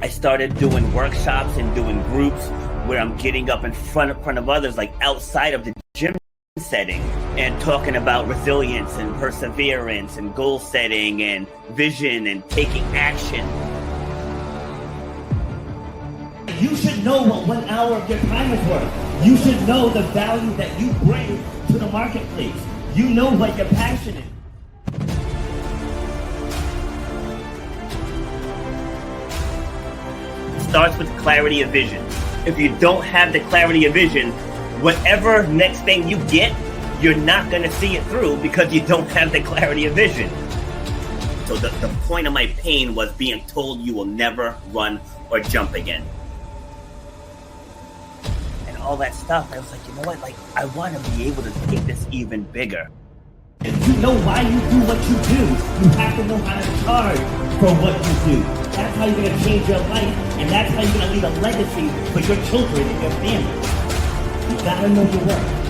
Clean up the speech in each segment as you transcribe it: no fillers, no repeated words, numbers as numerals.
I started doing workshops and doing groups where I'm getting up in front of others, like outside of the gym setting, and talking about resilience and perseverance and goal setting and vision and taking action. You should know what 1 hour of your time is worth. You should know the value that you bring to the marketplace. You know what you're passionate. It starts with clarity of vision. If you don't have the clarity of vision, whatever next thing you get, you're not going to see it through because you don't have the clarity of vision. So the point of my pain was being told you will never run or jump again. And all that stuff, I was like, you know what? Like, I want to be able to take this even bigger. If you know why you do what you do, you have to know how to charge for what you do. That's how you're going to change your life, and that's how you're going to leave a legacy for your children and your family. You got to know your worth.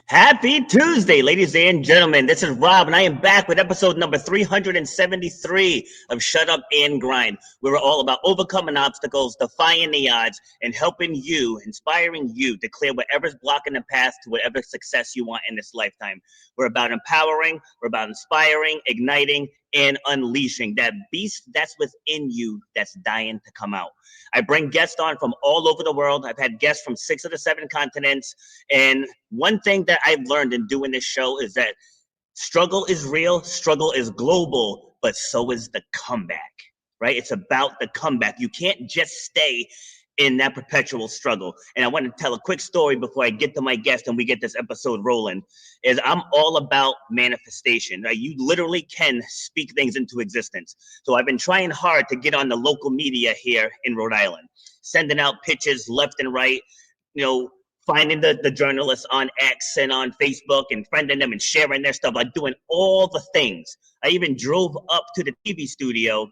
Happy Tuesday, ladies and gentlemen. This is Rob, and I am back with episode number 373 of Shut Up and Grind. We're all about overcoming obstacles, defying the odds, and helping you, inspiring you to clear whatever's blocking the path to whatever success you want in this lifetime. We're about empowering, we're about inspiring, igniting, and unleashing that beast that's within you that's dying to come out. I bring guests on from all over the world. I've had guests from 6 of the 7 continents. And one thing that I've learned in doing this show is that struggle is real, struggle is global, but so is the comeback, right? It's about the comeback. You can't just stay in that perpetual struggle. And I want to tell a quick story before I get to my guest and we get this episode rolling. Is I'm all about manifestation, right? You literally can speak things into existence. So I've been trying hard to get on the local media here in Rhode Island, sending out pitches left and right, finding the journalists on X and on Facebook and friending them and sharing their stuff, like doing all the things. I even drove up to the TV studio,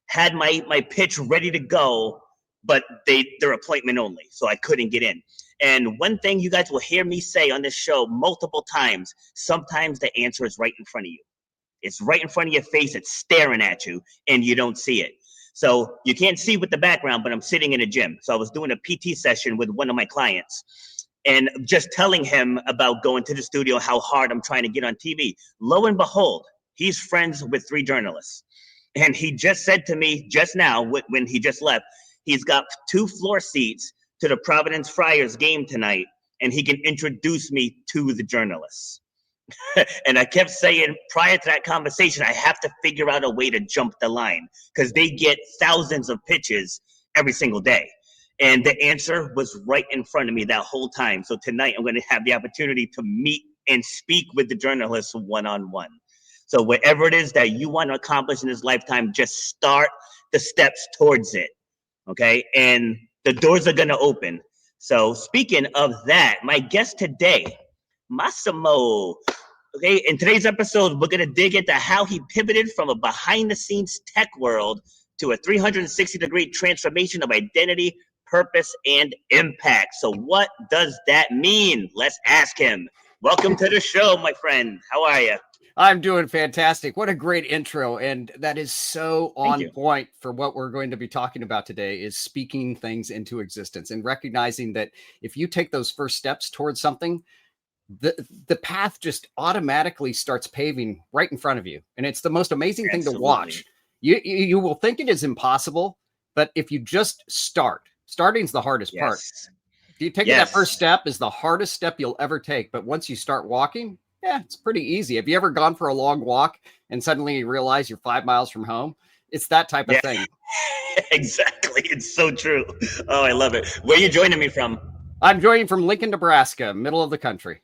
had my pitch ready to go, but they're appointment only, so I couldn't get in. And one thing you guys will hear me say on this show multiple times, sometimes the answer is right in front of you. It's right in front of your face, it's staring at you, and you don't see it. So you can't see with the background, but I'm sitting in a gym. So I was doing a PT session with one of my clients and just telling him about going to the studio, how hard I'm trying to get on TV. Lo and behold, he's friends with 3 journalists. And he just said to me just now, when he just left, he's got 2 floor seats to the Providence Friars game tonight, and he can introduce me to the journalists. And I kept saying prior to that conversation, I have to figure out a way to jump the line because they get thousands of pitches every single day. And the answer was right in front of me that whole time. So tonight I'm going to have the opportunity to meet and speak with the journalists one-on-one. So whatever it is that you want to accomplish in this lifetime, just start the steps towards it. Okay, and the doors are going to open. So speaking of that, my guest today, Massimo. Okay, in today's episode, we're going to dig into how he pivoted from a behind-the-scenes tech world to a 360-degree transformation of identity, purpose, and impact. So what does that mean? Let's ask him. Welcome to the show, my friend. How are you? I'm doing fantastic. What a great intro. And that is so on point for what we're going to be talking about today is speaking things into existence and recognizing that if you take those first steps towards something, the path just automatically starts paving right in front of you. And it's the most amazing thing to watch. You will think it is impossible, but if you just starting's the hardest part. You taking that first step is the hardest step you'll ever take. But once you start walking, it's pretty easy. Have you ever gone for a long walk and suddenly you realize you're 5 miles from home? It's that type of thing. Exactly. It's so true. Oh, I love it. Where are you joining me from? I'm joining from Lincoln, Nebraska, middle of the country.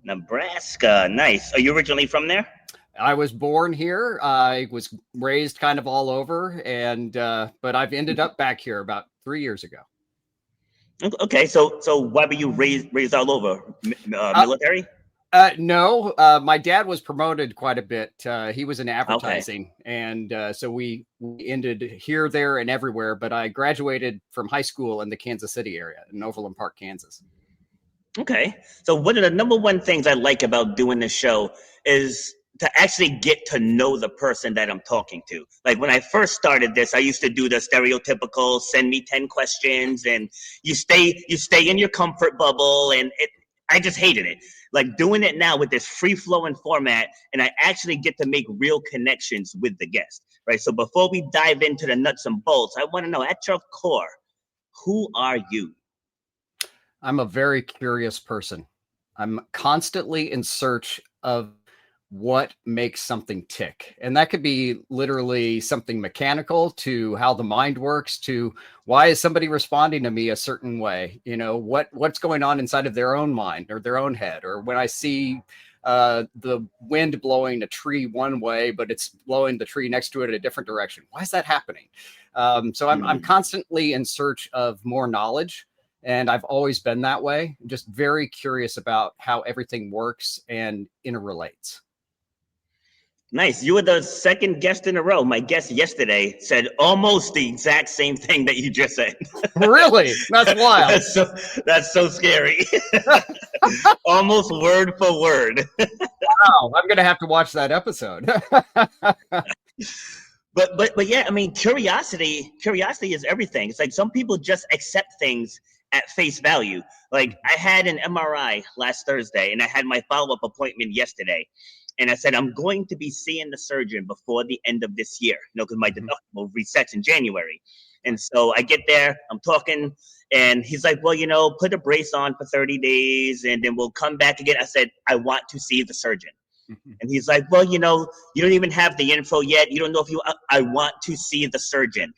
Nebraska. Nice. Are you originally from there? I was born here. I was raised kind of all over, and but I've ended up back here about 3 years ago. Okay. So why were you raised all over? Military? No, my dad was promoted quite a bit. He was in advertising, and so we ended here, there, and everywhere. But I graduated from high school in the Kansas City area, in Overland Park, Kansas. Okay. So one of the number one things I like about doing this show is to actually get to know the person that I'm talking to. Like when I first started this, I used to do the stereotypical send me 10 questions and you stay in your comfort bubble, and I just hated it. Like doing it now with this free flowing format, and I actually get to make real connections with the guest, right? So before we dive into the nuts and bolts, I want to know, at your core, who are you? I'm a very curious person. I'm constantly in search of what makes something tick. And that could be literally something mechanical, to how the mind works, to why is somebody responding to me a certain way? You know, what's going on inside of their own mind or their own head, or when I see the wind blowing a tree one way, but it's blowing the tree next to it in a different direction. Why is that happening? So I'm constantly in search of more knowledge. And I've always been that way, just very curious about how everything works and interrelates. Nice. You were the second guest in a row. My guest yesterday said almost the exact same thing that you just said. Really? That's wild. That's so scary. Almost word for word. Wow. I'm going to have to watch that episode. But yeah, I mean, curiosity is everything. It's like some people just accept things at face value. Like I had an MRI last Thursday and I had my follow-up appointment yesterday. And I said, I'm going to be seeing the surgeon before the end of this year, because my deductible resets in January. And so I get there, I'm talking, and he's like, well, put a brace on for 30 days and then we'll come back again. I said, I want to see the surgeon. And he's like, well, you don't even have the info yet. You don't know if I want to see the surgeon.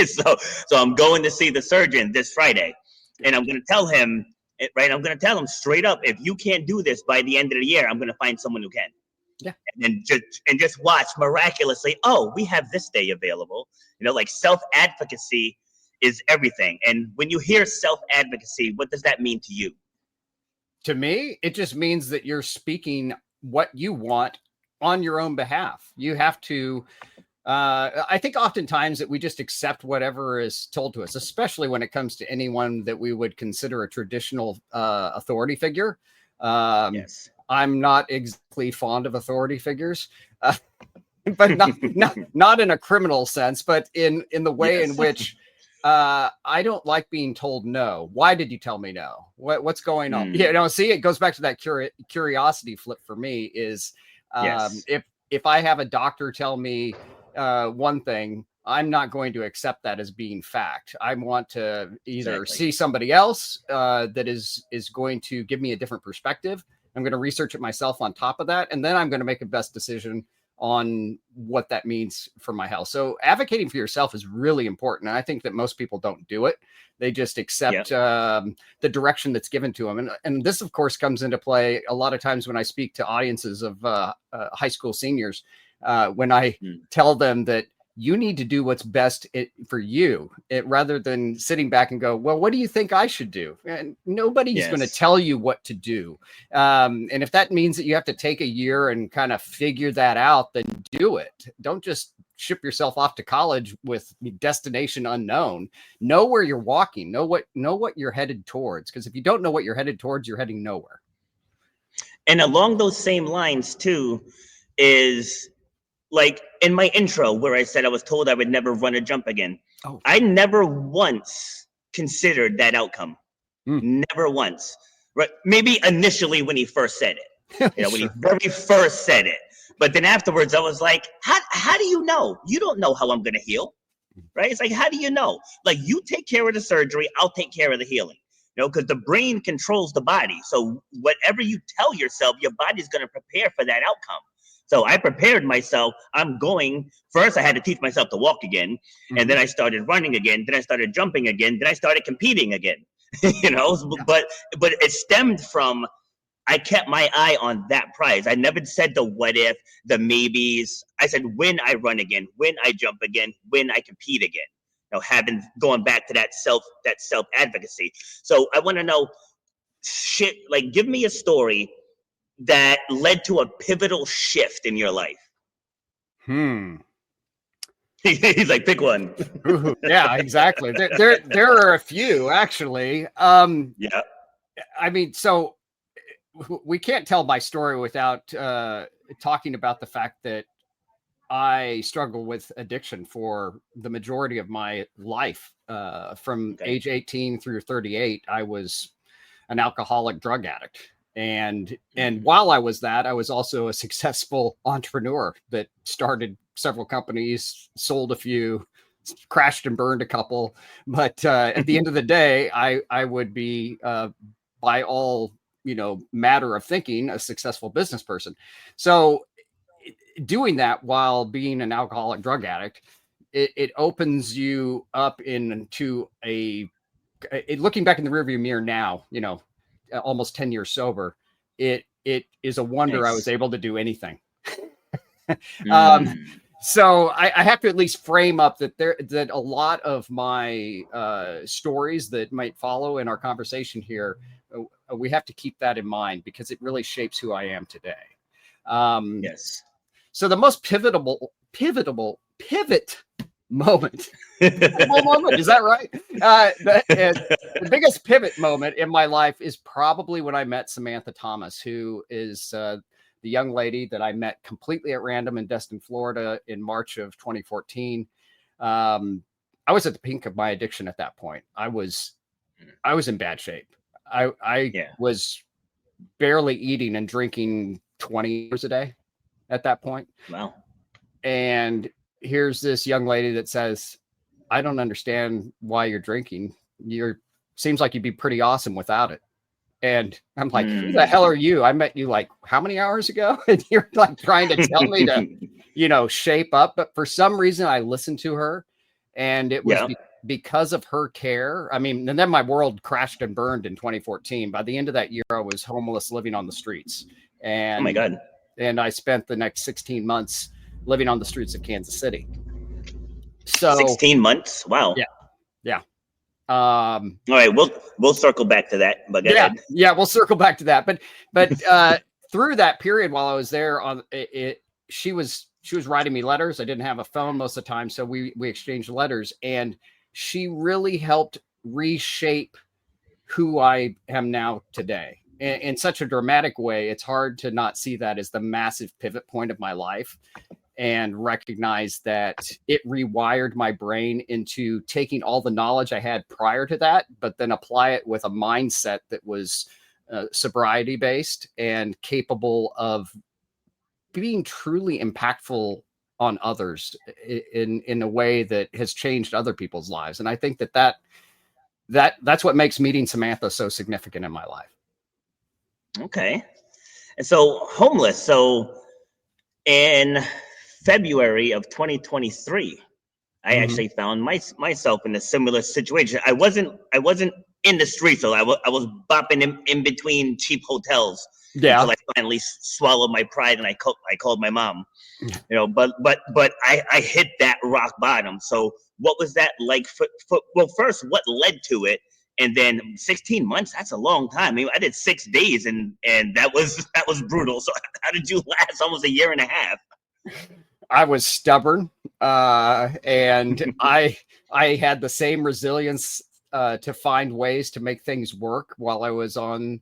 So I'm going to see the surgeon this Friday. And I'm going to tell him, right? I'm going to tell him straight up, if you can't do this by the end of the year, I'm going to find someone who can. Yeah. And just watch miraculously, oh, we have this day available. Like self-advocacy is everything. And when you hear self-advocacy, what does that mean to you? To me, it just means that you're speaking what you want on your own behalf. You have to, I think oftentimes that we just accept whatever is told to us, especially when it comes to anyone that we would consider a traditional authority figure. Yes. I'm not exactly fond of authority figures, but not in a criminal sense, but in the way in which I don't like being told no. Why did you tell me no? What's going on? See, it goes back to that curiosity flip for me is if I have a doctor tell me one thing, I'm not going to accept that as being fact. I want to either see somebody else that is going to give me a different perspective. I'm going to research it myself on top of that, and then I'm going to make a best decision on what that means for my health. So advocating for yourself is really important. And I think that most people don't do it. They just accept the direction that's given to them. And this, of course, comes into play a lot of times when I speak to audiences of high school seniors, when I tell them that you need to do what's best for you, rather than sitting back and go, well, what do you think I should do? And nobody's going to tell you what to do. And if that means that you have to take a year and kind of figure that out, then do it. Don't just ship yourself off to college with destination unknown. Know where you're walking. Know what you're headed towards. Because if you don't know what you're headed towards, you're heading nowhere. And along those same lines too is, like in my intro where I said I was told I would never run or jump again. Oh. I never once considered that outcome. Never once. Right? Maybe initially when he first said it, when he very first said it. But then afterwards I was like, how do you know? You don't know how I'm going to heal. Right? It's like, how do you know? Like, you take care of the surgery, I'll take care of the healing. Because the brain controls the body. So whatever you tell yourself, your body's going to prepare for that outcome. So I prepared myself. First I had to teach myself to walk again. And then I started running again. Then I started jumping again. Then I started competing again, but it stemmed from, I kept my eye on that prize. I never said the what if, the maybes. I said, when I run again, when I jump again, when I compete again, going back to that self advocacy. So I want to know, give me a story that led to a pivotal shift in your life? He's like, pick one. Ooh, yeah, exactly. There are a few actually. Yeah. I mean, so we can't tell my story without talking about the fact that I struggled with addiction for the majority of my life. From age 18 through 38, I was an alcoholic drug addict. And while I was that, I was also a successful entrepreneur that started several companies, sold a few, crashed and burned a couple. But at the end of the day, I would be, by all, matter of thinking, a successful business person. So doing that while being an alcoholic drug addict, it opens you up into looking back in the rearview mirror now, almost 10 years sober, it is a wonder Nice. I was able to do anything. So I have to at least frame up that a lot of my stories that might follow in our conversation here, we have to keep that in mind because it really shapes who I am today. Yes. So the most pivot moment. Is that right? The biggest pivot moment in my life is probably when I met Samantha Thomas, who is the young lady that I met completely at random in Destin, Florida in March of 2014. I was at the peak of my addiction at that point. I was in bad shape. I was barely eating and drinking 20 hours a day at that point. Wow. And here's this young lady that says, I don't understand why you're drinking. Seems like you'd be pretty awesome without it. And I'm like, who the hell are you? I met you like how many hours ago? And you're like trying to tell me to, shape up. But for some reason I listened to her, and it was because of her care. I mean, and then my world crashed and burned in 2014. By the end of that year, I was homeless, living on the streets. And oh my God. And I spent the next 16 months living on the streets of Kansas City. So 16 months. Wow. Yeah. All right. We'll circle back to that. But go ahead. Yeah. We'll circle back to that. But through that period, while I was there she was writing me letters. I didn't have a phone most of the time. So we exchanged letters, and she really helped reshape who I am now today. In such a dramatic way, it's hard to not see that as the massive pivot point of my life and recognize that it rewired my brain into taking all the knowledge I had prior to that, but then apply it with a mindset that was sobriety based and capable of being truly impactful on others in a way that has changed other people's lives. And I think that's what makes meeting Samantha so significant in my life. Okay. And so homeless. So in February of 2023, I actually found myself in a similar situation. I wasn't in the streets, so I was bopping in between cheap hotels until I finally swallowed my pride and I called my mom. But I hit that rock bottom. So what was that like? Well, first, what led to it? And then 16 months, that's a long time. I mean, I did 6 days and that was brutal. So how did you last almost a year and a half? I was stubborn. And I had the same resilience to find ways to make things work while I was on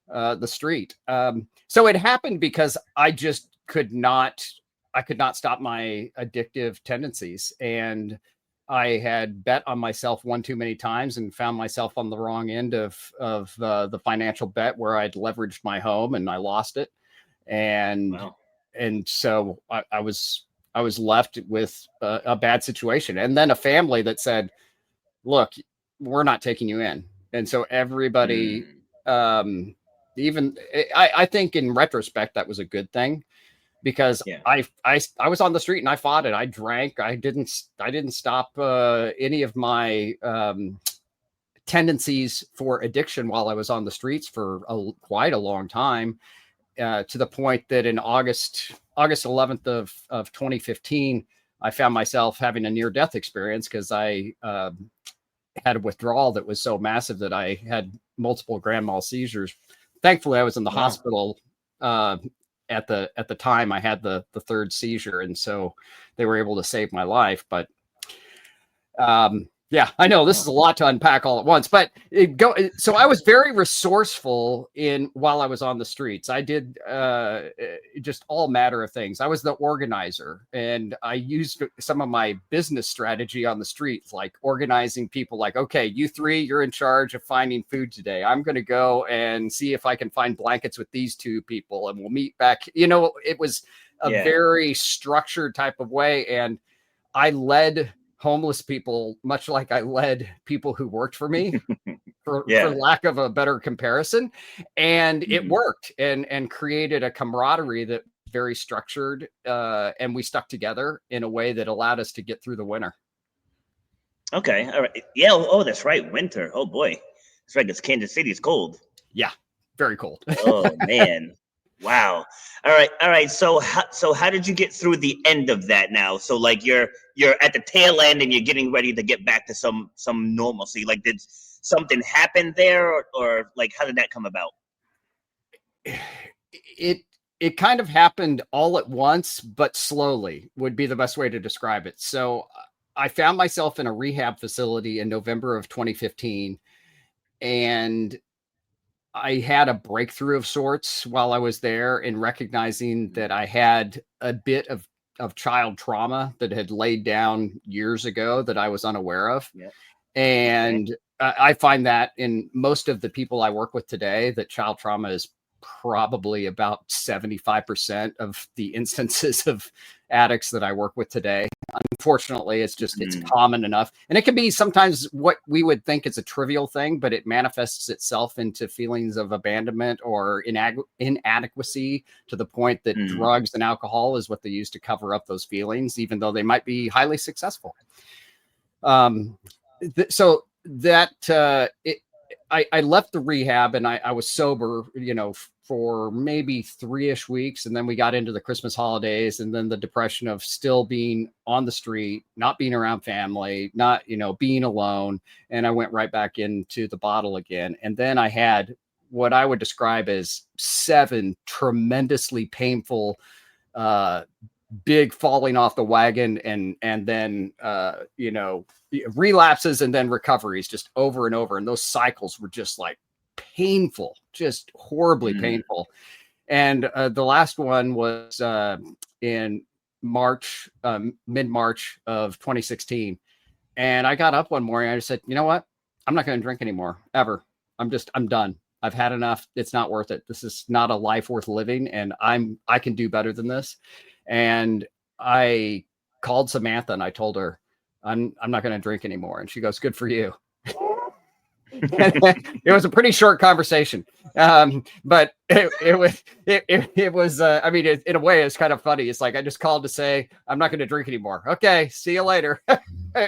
the street. So it happened because I just could not stop my addictive tendencies. And I had bet on myself one too many times and found myself on the wrong end of the financial bet where I'd leveraged my home and I lost it. And so I was left with a bad situation. And then a family that said, look, we're not taking you in. And so everybody, I think in retrospect, that was a good thing. Because I was on the street and I fought it. I drank. I didn't stop any of my tendencies for addiction while I was on the streets for quite a long time, to the point that in August 11th of 2015, I found myself having a near-death experience because I had a withdrawal that was so massive that I had multiple grand mal seizures. Thankfully, I was in the hospital At the time I had the third seizure, and so they were able to save my life. But yeah, I know this is a lot to unpack all at once, but so I was very resourceful while I was on the streets. I did just all matter of things. I was the organizer, and I used some of my business strategy on the streets, like organizing people like, okay, you three, you're in charge of finding food today. I'm going to go and see if I can find blankets with these two people, and we'll meet back. It was a very structured type of way. And I led homeless people much like I led people who worked for me, for lack of a better comparison. And it worked and created a camaraderie that was very structured. And we stuck together in a way that allowed us to get through the winter. Okay. All right. Yeah. Oh, that's right. Winter. Oh boy. That's right. Because Kansas City is cold. Yeah. Very cold. Oh man. Wow. All right. So how did you get through the end of that now? So like you're at the tail end and you're getting ready to get back to some normalcy. Like did something happen there or like how did that come about? It kind of happened all at once, but slowly would be the best way to describe it. So I found myself in a rehab facility in November of 2015, and I had a breakthrough of sorts while I was there in recognizing that I had a bit of child trauma that had laid down years ago that I was unaware of. Yeah. And I find that in most of the people I work with today, that child trauma is probably about 75% of the instances of addicts that I work with today. Unfortunately, it's common enough. And it can be sometimes what we would think is a trivial thing, but it manifests itself into feelings of abandonment or inadequacy to the point that drugs and alcohol is what they use to cover up those feelings, even though they might be highly successful. So that I left the rehab and I was sober, for maybe 3-ish weeks. And then we got into the Christmas holidays and then the depression of still being on the street, not being around family, not, being alone. And I went right back into the bottle again. And then I had what I would describe as 7 tremendously painful, big falling off the wagon and then, relapses and then recoveries just over and over. And those cycles were just like painful, just horribly painful. And the last one was in March, mid-March of 2016. And I got up one morning. I just said, you know what? I'm not going to drink anymore, ever. I'm done. I've had enough. It's not worth it. This is not a life worth living. And I can do better than this. And I called Samantha and I told her, I'm not going to drink anymore. And she goes, good for you. It was a pretty short conversation. But it was, in a way, it's kind of funny. It's like, I just called to say, I'm not going to drink anymore. Okay. See you later.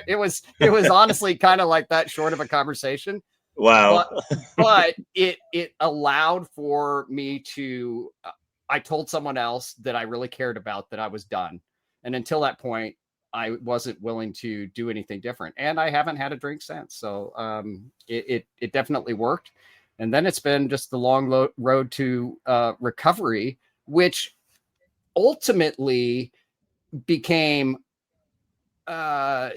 It was honestly kind of like that short of a conversation. Wow. But it allowed for me to, I told someone else that I really cared about that I was done. And until that point, I wasn't willing to do anything different. And I haven't had a drink since. So it definitely worked. And then it's been just the long road to recovery, which ultimately became, how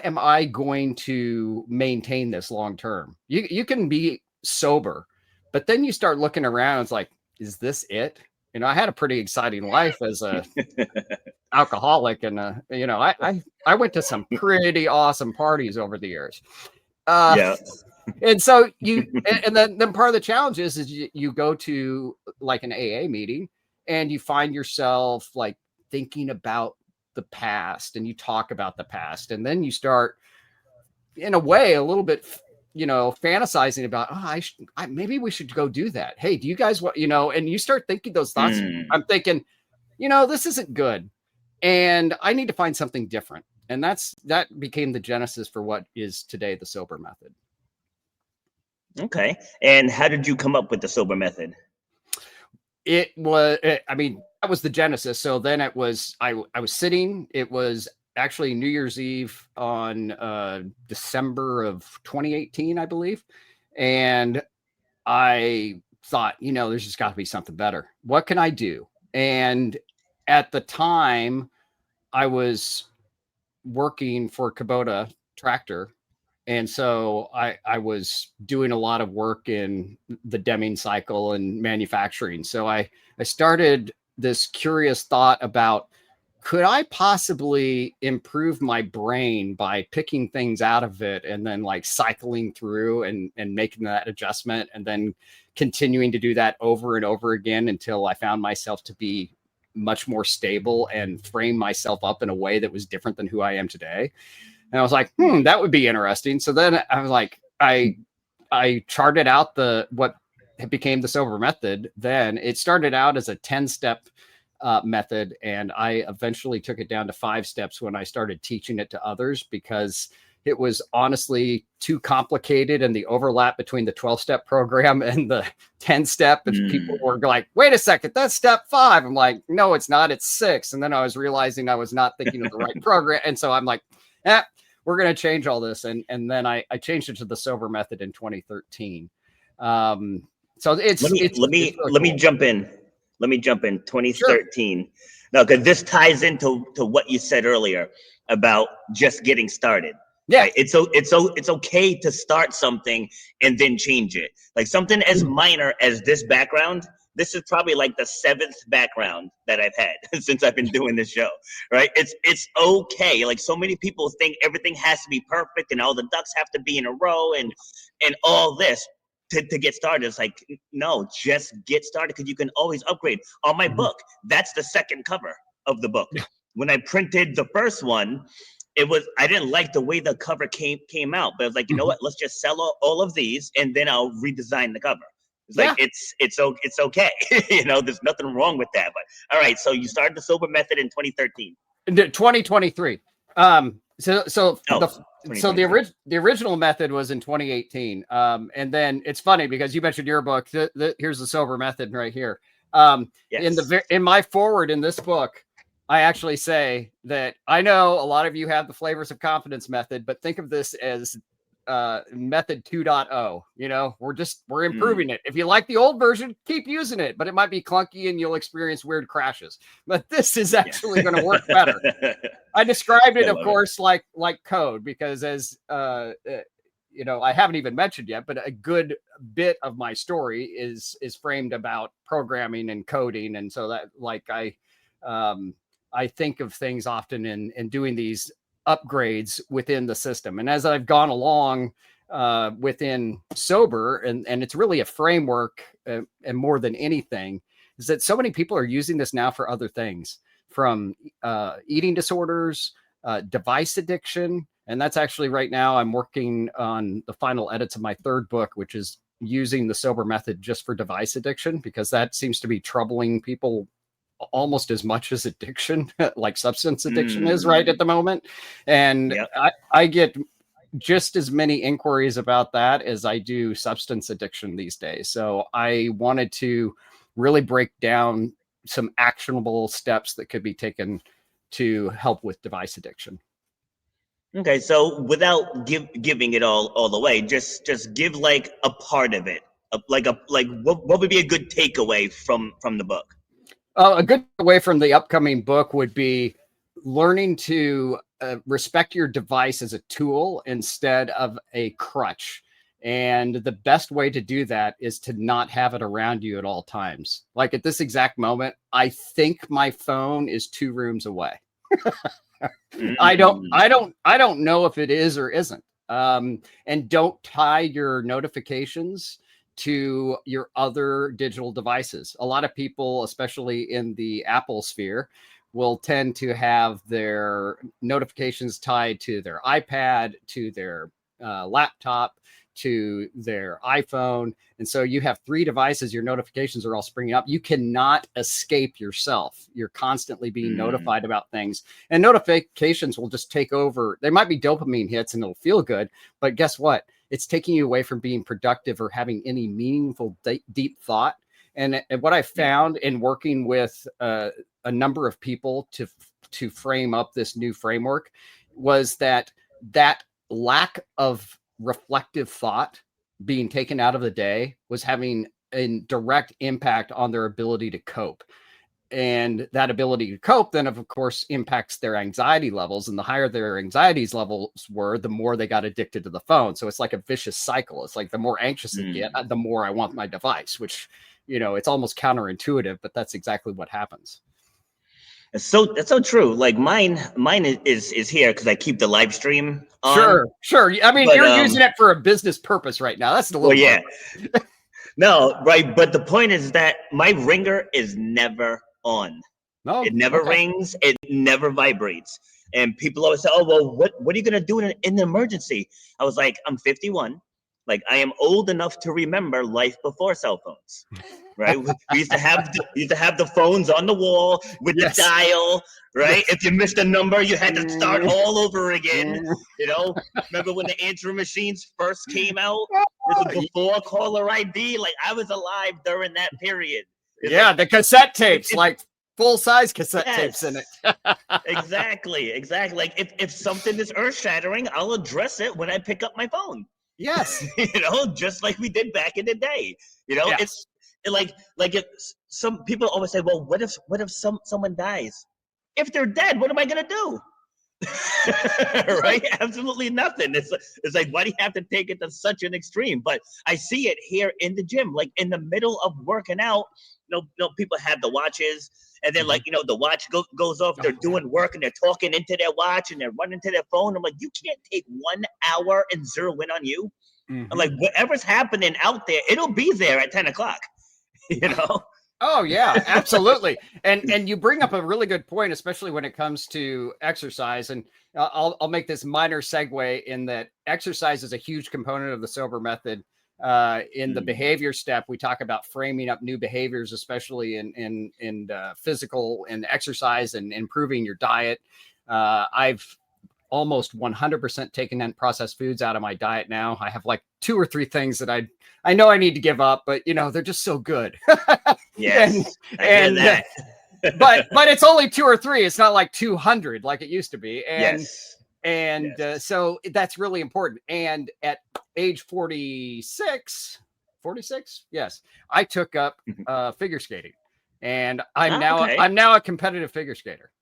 am I going to maintain this long term? You can be sober, but then you start looking around. It's like, is this it? I had a pretty exciting life as a alcoholic, and I went to some pretty awesome parties over the years. And so and then part of the challenge is you go to like an AA meeting and you find yourself like thinking about the past and you talk about the past, and then you start in a way a little bit fantasizing about, maybe we should go do that. Hey, do you guys want, and you start thinking those thoughts. I'm thinking, this isn't good and I need to find something different. And that became the genesis for what is today the sober method. Okay. And how did you come up with the sober method? That was the genesis. So then it was, I was sitting, it was actually New Year's Eve on December of 2018, I believe. And I thought, there's just got to be something better. What can I do? And at the time, I was working for Kubota Tractor. And so I was doing a lot of work in the Deming cycle and manufacturing. So I started this curious thought about, could I possibly improve my brain by picking things out of it and then like cycling through and making that adjustment and then continuing to do that over and over again until I found myself to be much more stable and frame myself up in a way that was different than who I am today. And I was like, that would be interesting. So then I was like, I charted out what became the sober method. Then it started out as a 10-step method. And I eventually took it down to 5 steps when I started teaching it to others, because it was honestly too complicated, and the overlap between the 12-step program and the 10-step. And people were like, wait a second, that's step 5. I'm like, no, it's not. It's 6. And then I was realizing I was not thinking of the right program. And so I'm like, we're going to change all this. And then I changed it to the sober method in 2013. So let me jump in. 2013. Sure. No, because this ties into what you said earlier about just getting started. Yeah. Right? It's okay to start something and then change it. Like something as minor as this background. This is probably like the 7th background that I've had since I've been doing this show, right? It's okay. Like so many people think everything has to be perfect and all the ducks have to be in a row and all this to get started. It's like, no, just get started, because you can always upgrade. On my book, that's the 2nd cover of the book. When I printed the first one, I didn't like the way the cover came out, but I was like, you know what? Let's just sell all of these and then I'll redesign the cover. It's like, it's okay. There's nothing wrong with that. But all right, so you started the sober method in 2013. 2023. The original method was in 2018. And then it's funny because you mentioned your book. Here's the sober method right here. Yes. In my foreword in this book, I actually say that I know a lot of you have the flavors of confidence method, but think of this as method 2.0. We're improving it. If you like the old version, keep using it, but it might be clunky and you'll experience weird crashes. But this is actually going to work better. I described it, of course, like code, because as I haven't even mentioned yet, but a good bit of my story is framed about programming and coding, and so that I think of things often in doing these upgrades within the system. And as I've gone along within sober, and it's really a framework, and more than anything, is that so many people are using this now for other things, from eating disorders, device addiction. And that's actually right now I'm working on the final edits of my 3rd book, which is using the sober method just for device addiction, because that seems to be troubling people almost as much as addiction, like substance addiction is right at the moment. And I get just as many inquiries about that as I do substance addiction these days. So I wanted to really break down some actionable steps that could be taken to help with device addiction. Okay, so without giving it all the way, just give like a part of it, what would be a good takeaway from the book? A good way from the upcoming book would be learning to respect your device as a tool instead of a crutch. And the best way to do that is to not have it around you at all times. Like at this exact moment, I think my phone is 2 rooms away. I don't know if it is or isn't. And don't tie your notifications to your other digital devices. A lot of people, especially in the Apple sphere, will tend to have their notifications tied to their iPad, to their laptop, to their iPhone. And so you have 3 devices, your notifications are all springing up. You cannot escape yourself. You're constantly being notified about things, and notifications will just take over. They might be dopamine hits and it'll feel good, but guess what? It's taking you away from being productive or having any meaningful, deep thought. And what I found in working with a number of people to frame up this new framework was that lack of reflective thought being taken out of the day was having a direct impact on their ability to cope. And that ability to cope then, of course, impacts their anxiety levels. And the higher their anxiety levels were, the more they got addicted to the phone. So it's like a vicious cycle. It's like the more anxious they get, the more I want my device, which, it's almost counterintuitive, but that's exactly what happens. That's so true. Like mine is here because I keep the live stream on. Sure. I mean, you're using it for a business purpose right now. That's the little No, right. But the point is that my ringer is never on. No, it never rings. It never vibrates. And people always say, "Oh, well, what are you gonna do in an emergency?" I was like, "I'm 51. Like, I am old enough to remember life before cell phones." Right? We used to have the phones on the wall with the dial. Right? If you missed a number, you had to start all over again. Remember when the answering machines first came out? This was before caller ID. Like, I was alive during that period. The cassette tapes, like full-size cassette tapes in it. Exactly. Like, if something is earth-shattering, I'll address it when I pick up my phone. Yes. Just like we did back in the day. It's like if some people always say, well, what if someone dies? If they're dead, what am I gonna do? Right? Absolutely nothing. It's like, why do you have to take it to such an extreme? But I see it here in the gym, like in the middle of working out. People have the watches, and then the watch goes off. They're doing work and they're talking into their watch and they're running to their phone. I'm like, you can't take 1 hour and zero in on you. I'm like, whatever's happening out there, it'll be there at 10 o'clock. Oh yeah, absolutely. And you bring up a really good point, especially when it comes to exercise. And I'll make this minor segue in that exercise is a huge component of the sober method. In the behavior step, we talk about framing up new behaviors, especially in physical and exercise and improving your diet. I've almost 100% taken in processed foods out of my diet now. I have like 2 or 3 things that I know I need to give up, but they're just so good. Yes, and that. but it's only 2 or 3. It's not like 200 like it used to be. And so that's really important. And at age 46, yes, I took up figure skating, and I'm now a competitive figure skater.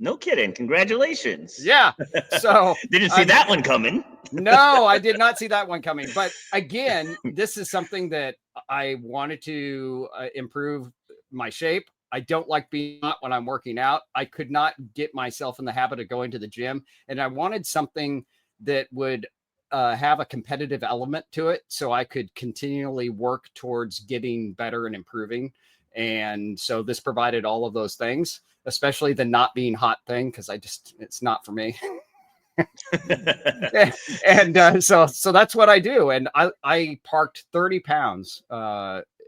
No kidding. Congratulations. Yeah. So didn't see that one coming. No, I did not see that one coming. But again, this is something that I wanted to improve my shape. I don't like being hot when I'm working out. I could not get myself in the habit of going to the gym. And I wanted something that would have a competitive element to it so I could continually work towards getting better and improving. And so this provided all of those things, especially the not being hot thing, because it's not for me. And so that's what I do. And I parked 30 pounds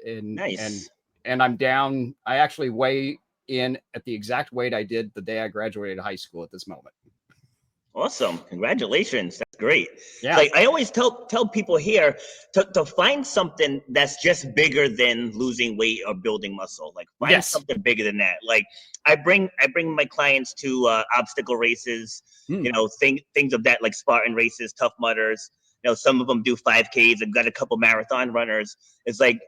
nice. And I'm down. I actually weigh in at the exact weight I did the day I graduated high school at this moment. Awesome. Congratulations. That's great. Yeah. Like I always tell people here to find something that's just bigger than losing weight or building muscle. Like find something bigger than that. Like I bring my clients to obstacle races, things of that, like Spartan races, Tough Mudders. Some of them do 5Ks. I've got a couple marathon runners. It's like,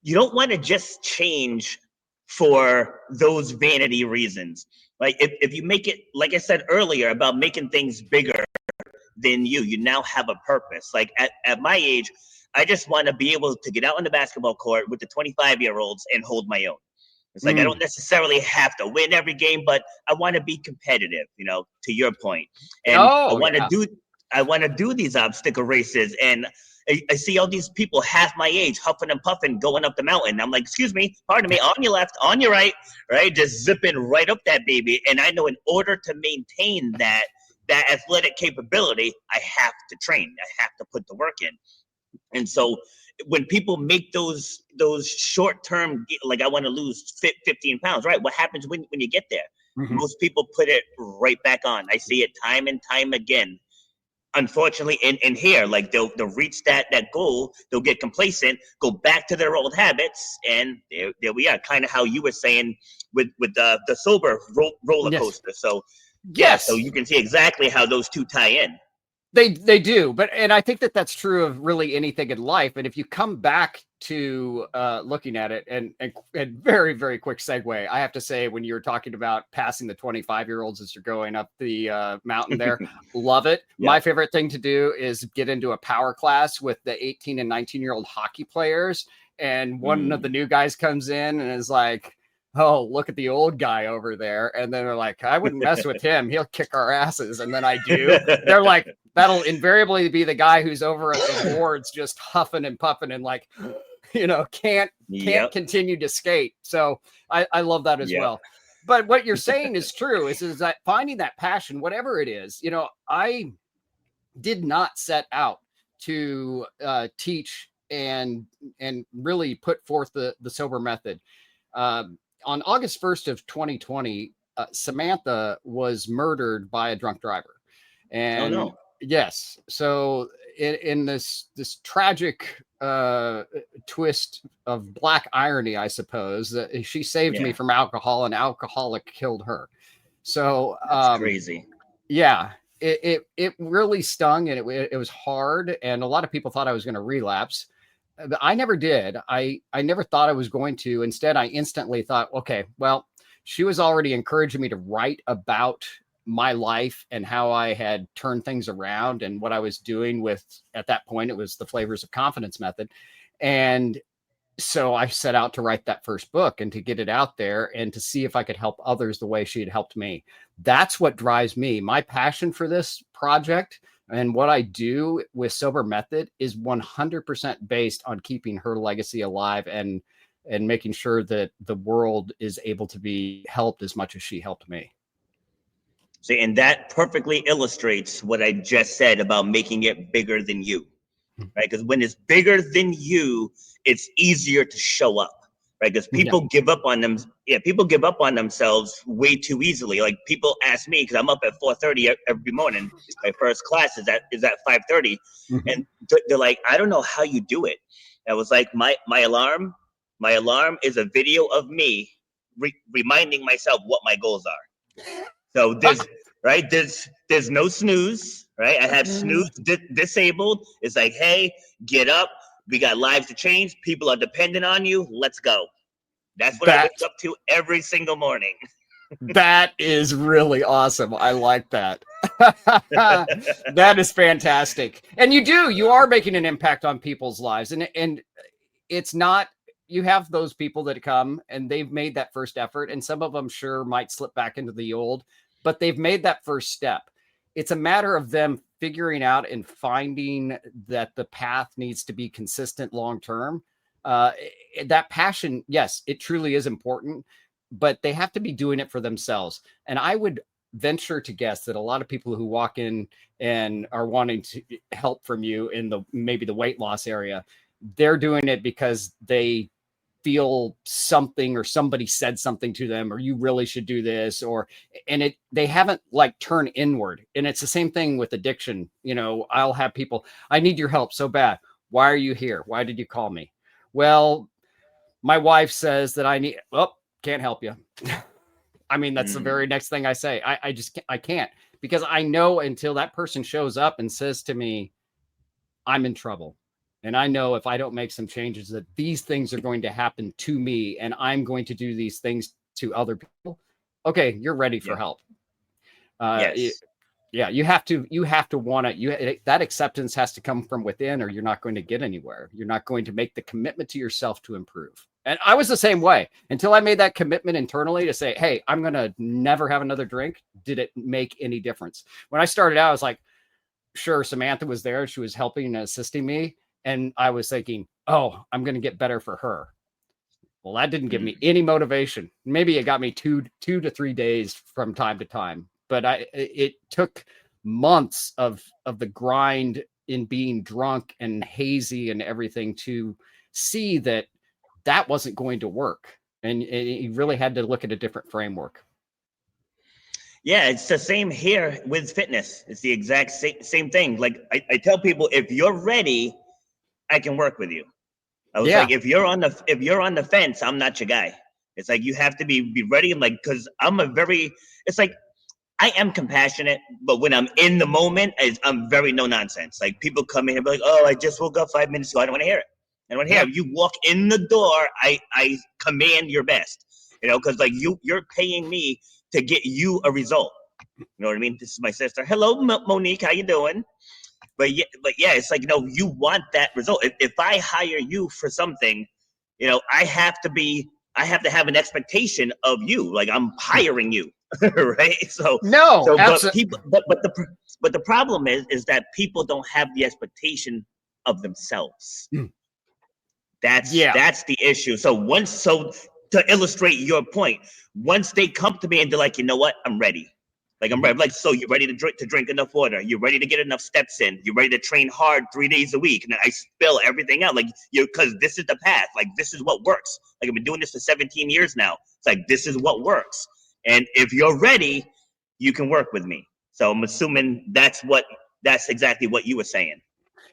you don't want to just change for those vanity reasons. Like if you make it, like I said earlier, about making things bigger than you now have a purpose. Like at my age, I just want to be able to get out on the basketball court with the 25-year-olds and hold my own. It's like, I don't necessarily have to win every game, but I want to be competitive, to your point. And I want to do these obstacle races. And I see all these people half my age huffing and puffing going up the mountain. I'm like, excuse me, pardon me, on your left, on your right, just zipping right up that baby. And I know in order to maintain that athletic capability, I have to train. I have to put the work in. And so when people make those short-term, like I want to lose 15 pounds, right? What happens when you get there? Mm-hmm. Most people put it right back on. I see it time and time again. Unfortunately, in here, like they'll reach that goal, they'll get complacent, go back to their old habits, and there we are. Kind of how you were saying with the sober roller coaster. So so you can see exactly how those two tie in. They do, and I think that that's true of really anything in life. And if you come back to looking at it, and very, very quick segue, I have to say, when you're talking about passing the 25-year-olds as you're going up the mountain there, love it. Yeah. My favorite thing to do is get into a power class with the 18 and 19-year-old hockey players, and one of the new guys comes in and is like, oh, look at the old guy over there. And then they're like, I wouldn't mess with him. He'll kick our asses. And then I do. They're like, that'll invariably be the guy who's over at the boards just huffing and puffing and like, can't continue to skate. So I love that as well. But what you're saying is true, is that finding that passion, whatever it is, I did not set out to teach and really put forth the sober method. On August 1st of 2020, Samantha was murdered by a drunk driver. And oh, no. Yes. So in this tragic twist of black irony, I suppose, she saved me from alcohol, and alcoholic killed her. So that's crazy. Yeah. It really stung, and it was hard. And a lot of people thought I was going to relapse. I never did. I never thought I was going to. Instead, I instantly thought, okay, well, she was already encouraging me to write about my life and how I had turned things around and what I was doing with, at that point, it was the Flavors of Confidence method. And so I set out to write that first book and to get it out there and to see if I could help others the way she had helped me. That's what drives me. My passion for this project and what I do with Sober Method is 100% based on keeping her legacy alive and making sure that the world is able to be helped as much as she helped me. See, and that perfectly illustrates what I just said about making it bigger than you, right? Because when it's bigger than you, it's easier to show up, right? Because people give up on them. Yeah, people give up on themselves way too easily. Like people ask me, because I'm up at 4:30 every morning. My first class is at 5:30, and they're like, I don't know how you do it. I was like, my alarm is a video of me reminding myself what my goals are. So there's no snooze, right? I have snooze disabled. It's like, hey, get up. We got lives to change. People are dependent on you. Let's go. That's what I wake up to every single morning. That is really awesome. I like that. That is fantastic. And you are making an impact on people's lives. And it's not, you have those people that come and they've made that first effort, and some of them sure might slip back into the old, but they've made that first step. It's a matter of them figuring out and finding that the path needs to be consistent long-term. That passion, yes, it truly is important, but they have to be doing it for themselves. And I would venture to guess that a lot of people who walk in and are wanting to help from you in maybe the weight loss area, they're doing it because they feel something or somebody said something to them, or you really should do this, they haven't like turned inward. And it's the same thing with addiction. I'll have people, I need your help so bad. Why are you here? Why did you call me? Well, my wife says that can't help you. I mean, that's the very next thing I say. I can't, because I know until that person shows up and says to me, I'm in trouble. And I know if I don't make some changes that these things are going to happen to me, and I'm going to do these things to other people. Okay, you're ready for help. Yes. You have to want it. That acceptance has to come from within, or you're not going to get anywhere. You're not going to make the commitment to yourself to improve. And I was the same way until I made that commitment internally to say, hey, I'm going to never have another drink. Did it make any difference? When I started out, I was like, sure, Samantha was there. She was helping and assisting me. And I was thinking, oh, I'm going to get better for her. Well, that didn't give me any motivation. Maybe it got me two to 3 days from time to time. But it took months of the grind in being drunk and hazy and everything to see that wasn't going to work. And you really had to look at a different framework. Yeah, it's the same here with fitness. It's the exact same thing. Like I tell people, if you're ready, I can work with you. I was like, if you're on the fence, I'm not your guy. It's like you have to be ready, and like, because it's like I am compassionate, but when I'm in the moment, I'm very no nonsense. Like people come in and be like, "Oh, I just woke up 5 minutes ago. I don't want to hear it. I don't want to hear it." You walk in the door, I command your best. Because like you're paying me to get you a result. You know what I mean? This is my sister. Hello, Monique. How you doing? But yeah, it's like you want that result. If I hire you for something, I have to have an expectation of you. Like I'm hiring you. Right. But the problem is that people don't have the expectation of themselves. That's the issue. So to illustrate your point, once they come to me and they're like, you know what, I'm ready. Like I'm ready. Like, so you're ready to drink enough water. You're ready to get enough steps in. You're ready to train hard 3 days a week. And then I spill everything out. Like because this is the path. Like this is what works. Like I've been doing this for 17 years now. It's like this is what works. And if you're ready, you can work with me. So I'm assuming that's exactly what you were saying.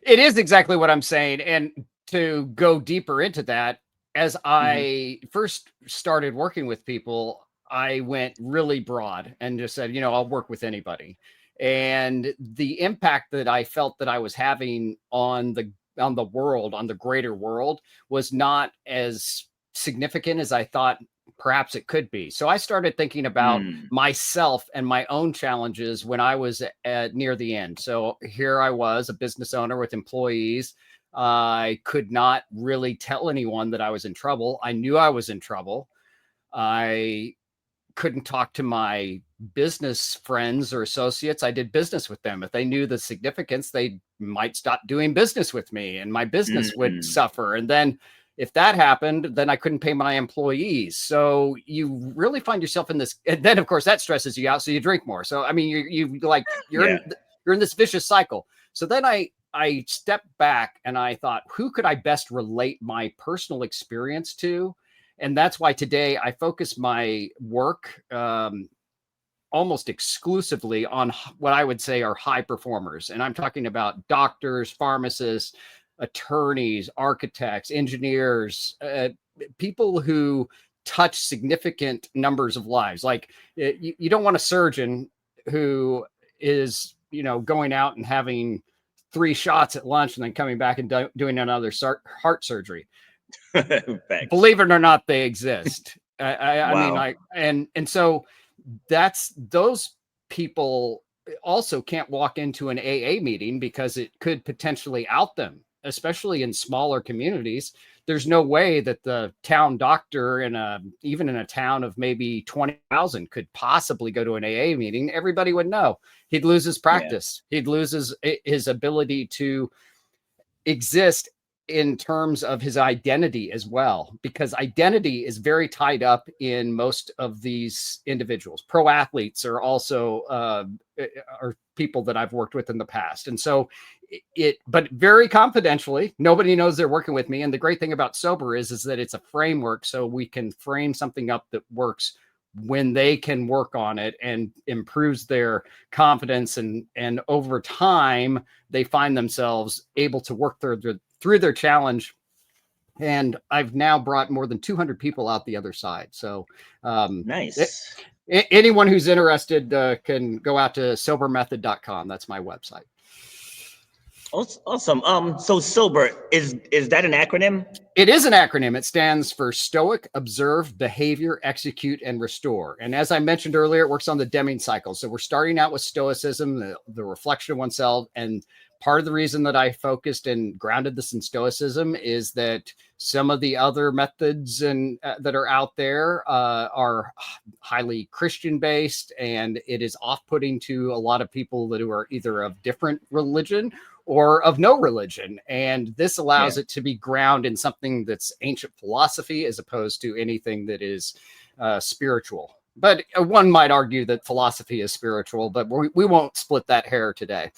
It is exactly what I'm saying. And to go deeper into that, as I first started working with people, I went really broad and just said, I'll work with anybody. And the impact that I felt that I was having on the world, on the greater world, was not as significant as I thought perhaps it could be. So I started thinking about myself and my own challenges when I was near the end. So here I was, a business owner with employees. I could not really tell anyone that I was in trouble. I knew I was in trouble. I couldn't talk to my business friends or associates. I did business with them. If they knew the significance, they might stop doing business with me and my business would suffer. And then if that happened, then I couldn't pay my employees. So you really find yourself in this, and then of course that stresses you out. So you drink more. So, I mean, you're in this vicious cycle. So then I stepped back and I thought, who could I best relate my personal experience to? And that's why today I focus my work almost exclusively on what I would say are high performers. And I'm talking about doctors, pharmacists, attorneys, architects, engineers, people who touch significant numbers of lives. Like you don't want a surgeon who is, going out and having 3 shots at lunch and then coming back and doing another heart surgery. Believe it or not, they exist. I mean, so those people also can't walk into an AA meeting because it could potentially out them, especially in smaller communities. There's no way that the town doctor even in a town of maybe 20,000 could possibly go to an AA meeting. Everybody would know. He'd lose his practice. He'd lose his ability to exist in terms of his identity as well, because identity is very tied up in most of these individuals. Pro athletes are also are people that I've worked with in the past. And so but very confidentially, nobody knows they're working with me. And the great thing about Sober is that it's a framework. So we can frame something up that works when they can work on it and improves their confidence. And over time, they find themselves able to work through their challenge. And I've now brought more than 200 people out the other side. So nice. Anyone who's interested can go out to sobermethod.com. That's my website. Awesome. So Sober, is that an acronym? It is an acronym. It stands for Stoic, Observe, Behavior, Execute, and Restore. And as I mentioned earlier, it works on the Deming cycle. So we're starting out with Stoicism, the reflection of oneself. And part of the reason that I focused and grounded this in Stoicism is that some of the other methods that are out there are highly Christian-based, and it is off-putting to a lot of people that are either of different religion or of no religion. And this allows it to be grounded in something that's ancient philosophy as opposed to anything that is spiritual. But one might argue that philosophy is spiritual, but we won't split that hair today.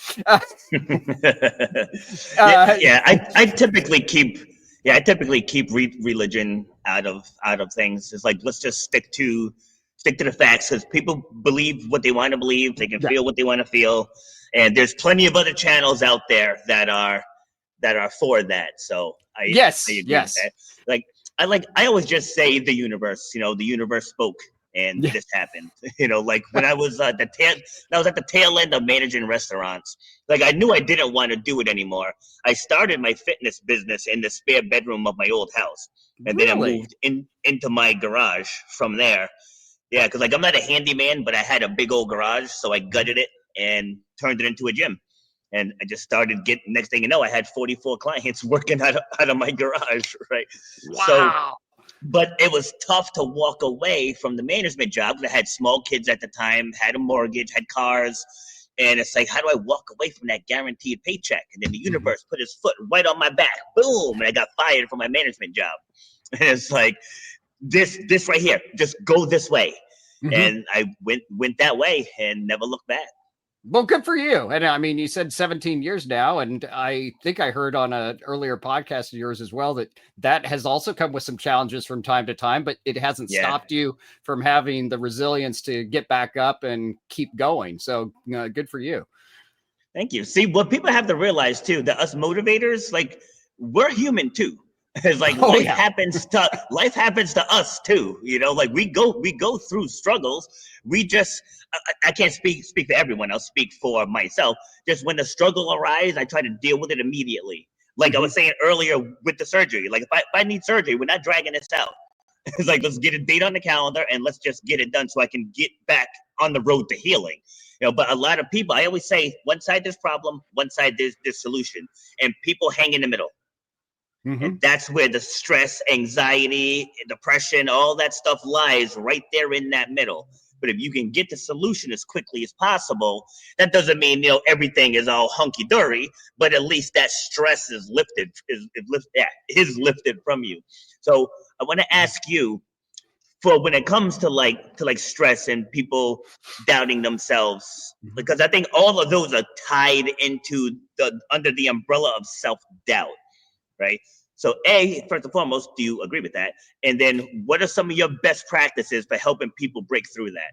I typically keep religion out of things. It's like, let's just stick to the facts, because people believe what they want to believe. They can feel what they want to feel. And there's plenty of other channels out there that are for that. So I agree with that. I always just say the universe. The universe spoke and this happened. Like when I was at the tail end of managing restaurants. Like I knew I didn't want to do it anymore. I started my fitness business in the spare bedroom of my old house, and then I moved into my garage from there. Yeah, because like I'm not a handyman, but I had a big old garage, so I gutted it and turned it into a gym. And I just started getting. Next thing you know, I had 44 clients working out of my garage, right? Wow. So, but it was tough to walk away from the management job. I had small kids at the time, had a mortgage, had cars, and it's like, how do I walk away from that guaranteed paycheck? And then the universe put his foot right on my back, boom, and I got fired from my management job. And it's like, this right here, just go this way. And I went that way and never looked back. Well, good for you. And I mean, you said 17 years now, and I think I heard on an earlier podcast of yours as well that has also come with some challenges from time to time, but it hasn't stopped you from having the resilience to get back up and keep going. So good for you. Thank you. See, what people have to realize too, that us motivators, like we're human too. It's like life happens to us too. Like we go through struggles. We just, I can't speak for everyone. I'll speak for myself. Just when the struggle arises, I try to deal with it immediately. Like I was saying earlier with the surgery, like if I need surgery, we're not dragging this out. It's like, let's get a date on the calendar and let's just get it done so I can get back on the road to healing. But a lot of people, I always say one side there's problem, one side there's solution, and people hang in the middle. And that's where the stress, anxiety, depression, all that stuff lies right there in that middle. But if you can get the solution as quickly as possible, that doesn't mean, everything is all hunky-dory, but at least that stress is lifted, is lifted from you. So I want to ask you, for when it comes to stress and people doubting themselves, because I think all of those are tied into under the umbrella of self-doubt. Right. So first and foremost, do you agree with that? And then what are some of your best practices for helping people break through that?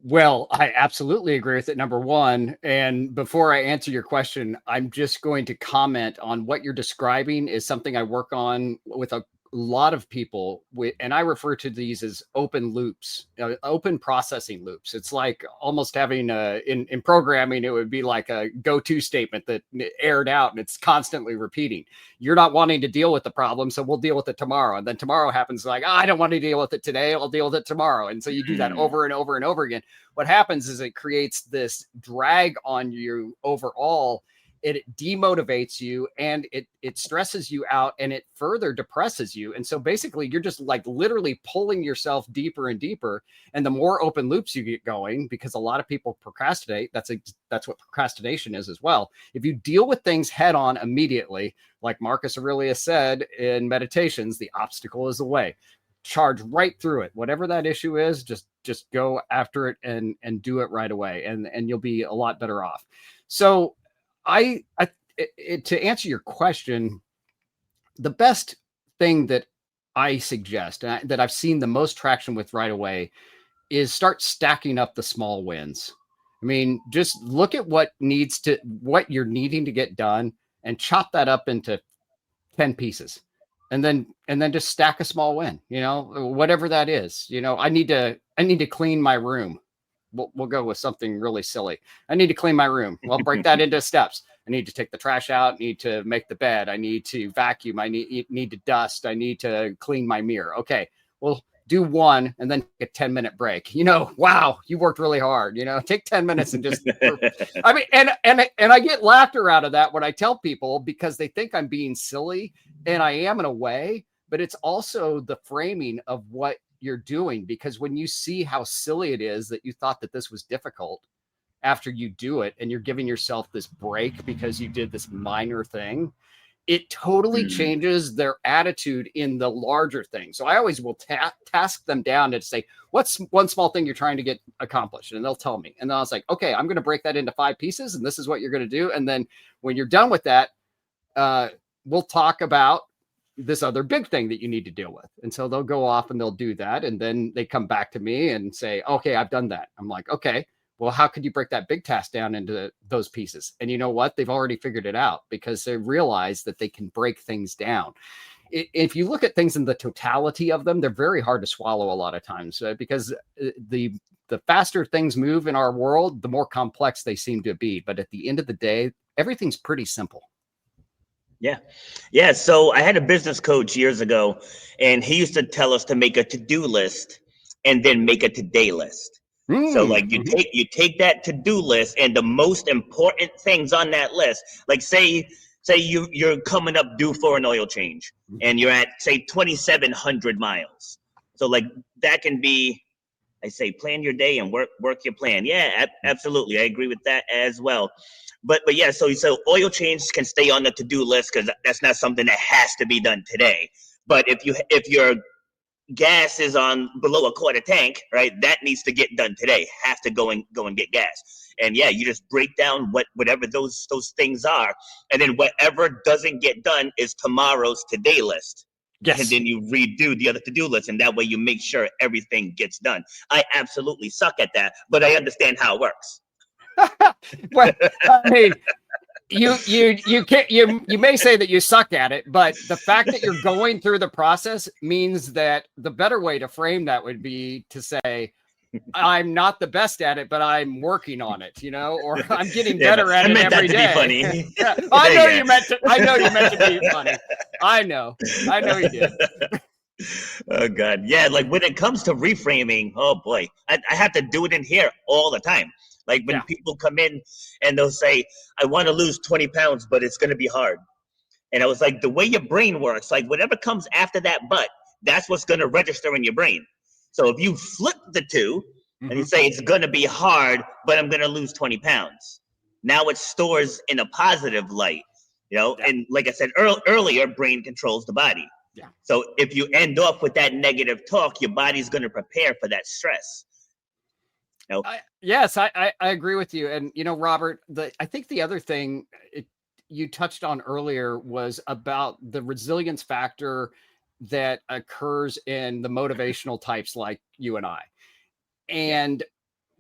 Well, I absolutely agree with it, number one. And before I answer your question, I'm just going to comment on what you're describing is something I work on with a lot of people, and I refer to these as open loops, open processing loops. It's like almost having in programming, it would be like a go-to statement that aired out and it's constantly repeating. You're not wanting to deal with the problem, so we'll deal with it tomorrow. And then tomorrow happens like, I don't want to deal with it today. I'll deal with it tomorrow. And so you do that over and over and over again. What happens is it creates this drag on you overall. It demotivates you and it stresses you out and it further depresses you. And so basically you're just like literally pulling yourself deeper and deeper. And the more open loops you get going, because a lot of people procrastinate, that's what procrastination is as well. If you deal with things head on immediately, like Marcus Aurelius said in Meditations, the obstacle is the way. Charge right through it. Whatever that issue is, just go after it and do it right away. And you'll be a lot better off. So to answer your question, the best thing that I suggest that I've seen the most traction with right away is start stacking up the small wins. I mean, just look at what you're needing to get done and chop that up into 10 pieces. And then just stack a small win, whatever that is. I need to clean my room. We'll go with something really silly. I need to clean my room. Well, break that into steps. I need to take the trash out, need to make the bed. I need to vacuum. I need to dust. I need to clean my mirror. Okay. Well, do one and then take a 10-minute break. Wow, you worked really hard. Take 10 minutes and just, I mean, and I get laughter out of that when I tell people because they think I'm being silly, and I am in a way, but it's also the framing of what you're doing, because when you see how silly it is that you thought that this was difficult after you do it and you're giving yourself this break because you did this minor thing, it totally changes their attitude in the larger thing. So I always will task them down to say, what's one small thing you're trying to get accomplished? And they'll tell me. And then I was like, okay, I'm going to break that into 5 pieces. And this is what you're going to do. And then when you're done with that, we'll talk about this other big thing that you need to deal with. And so they'll go off and they'll do that. And then they come back to me and say, okay, I've done that. I'm like, okay, well, how could you break that big task down into those pieces? And you know what? They've already figured it out because they realize that they can break things down. if you look at things in the totality of them, they're very hard to swallow a lot of times, because the faster things move in our world, the more complex they seem to be. But at the end of the day, everything's pretty simple. Yeah. So I had a business coach years ago, and he used to tell us to make a to-do list and then make a today list. So like you take that to-do list and the most important things on that list, like say you're coming up due for an oil change and you're at say 2,700 miles. So like that can be, I say, plan your day and work your plan. Yeah, absolutely. I agree with that as well. But yeah, so oil change can stay on the to-do list because that's not something that has to be done today. But if your gas is on below a quarter tank, right, that needs to get done today. Have to go and get gas. And yeah, you just break down whatever those things are, and then whatever doesn't get done is tomorrow's today list. Yes. And then you redo the other to-do list, and that way you make sure everything gets done. I absolutely suck at that, but I understand how it works. Well, I mean, you may say that you suck at it, but the fact that you're going through the process means that the better way to frame that would be to say, I'm not the best at it, but I'm working on it, or I'm getting better at it every day. Funny. Yeah. I know you meant to be funny. I know you did. Oh God. Yeah. Like when it comes to reframing, oh boy, I have to do it in here all the time. Like when people come in and they'll say, I want to lose 20 pounds, but it's going to be hard. And I was like, the way your brain works, like whatever comes after that but, that's what's going to register in your brain. So if you flip the two and you say it's going to be hard, but I'm going to lose 20 pounds. Now it stores in a positive light, and like I said earlier, brain controls the body. Yeah. So if you end off with that negative talk, your body's going to prepare for that stress. Yes, I agree with you. And, Robert, I think the other thing you touched on earlier was about the resilience factor that occurs in the motivational types like you and I. And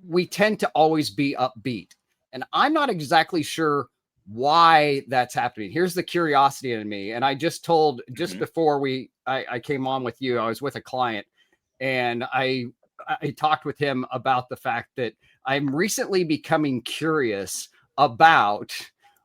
we tend to always be upbeat. And I'm not exactly sure why that's happening. Here's the curiosity in me. And I just told, before I came on with you, I was with a client, and I talked with him about the fact that I'm recently becoming curious about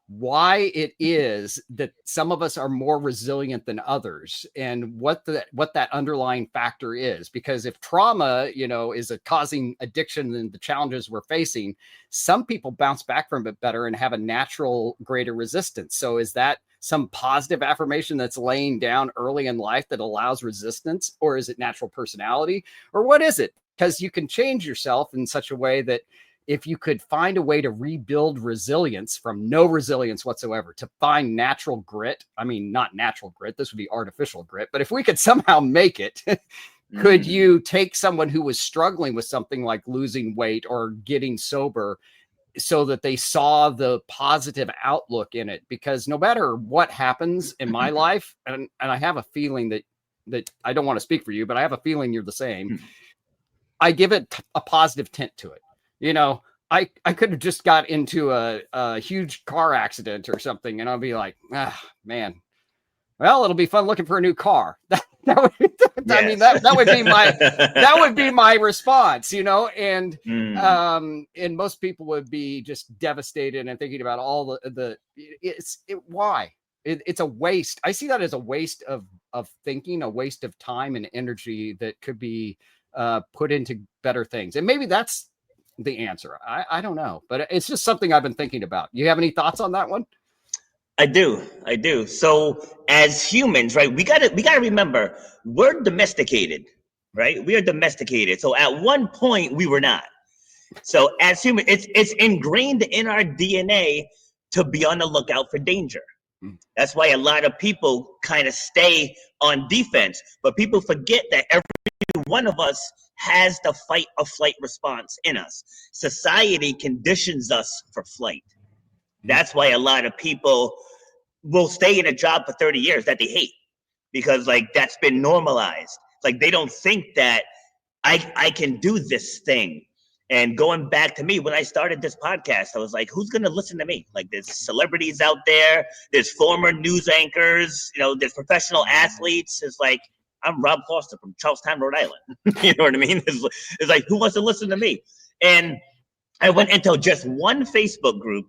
why it is that some of us are more resilient than others, and what that underlying factor is. Because if trauma, is causing addiction and the challenges we're facing, some people bounce back from it better and have a natural greater resistance. So is that some positive affirmation that's laying down early in life that allows resistance, or is it natural personality, or what is it? Because you can change yourself in such a way that if you could find a way to rebuild resilience from no resilience whatsoever to find natural grit, I mean, not natural grit, this would be artificial grit, but if we could somehow make it, could you take someone who was struggling with something like losing weight or getting sober so that they saw the positive outlook in it? Because no matter what happens in my life, and I have a feeling that I don't want to speak for you, but I have a feeling you're the same. I give it a positive tint to it. I could have just got into a huge car accident or something, and I'll be like, man, well, it'll be fun looking for a new car. That would be, yes. I mean, that would be my response, and and most people would be just devastated and thinking about all why it's a waste. I see that as a waste of thinking, a waste of time and energy that could be put into better things. And maybe that's the answer. I don't know, but it's just something I've been thinking about. You have any thoughts on that one? I do. So as humans, right, we gotta remember we're domesticated, right? We are domesticated. So at one point we were not. So as humans, it's ingrained in our DNA to be on the lookout for danger. That's why a lot of people kind of stay on defense, but people forget that every one of us has the fight or flight response in us. Society conditions us for flight. That's why a lot of people will stay in a job for 30 years that they hate, because like that's been normalized. Like they don't think that I can do this thing. And going back to me, when I started this podcast, I was like, who's going to listen to me? Like, there's celebrities out there, there's former news anchors, there's professional athletes. It's like, I'm Rob Foster from Charlestown, Rhode Island. You know what I mean? It's like, who wants to listen to me? And I went into just one Facebook group,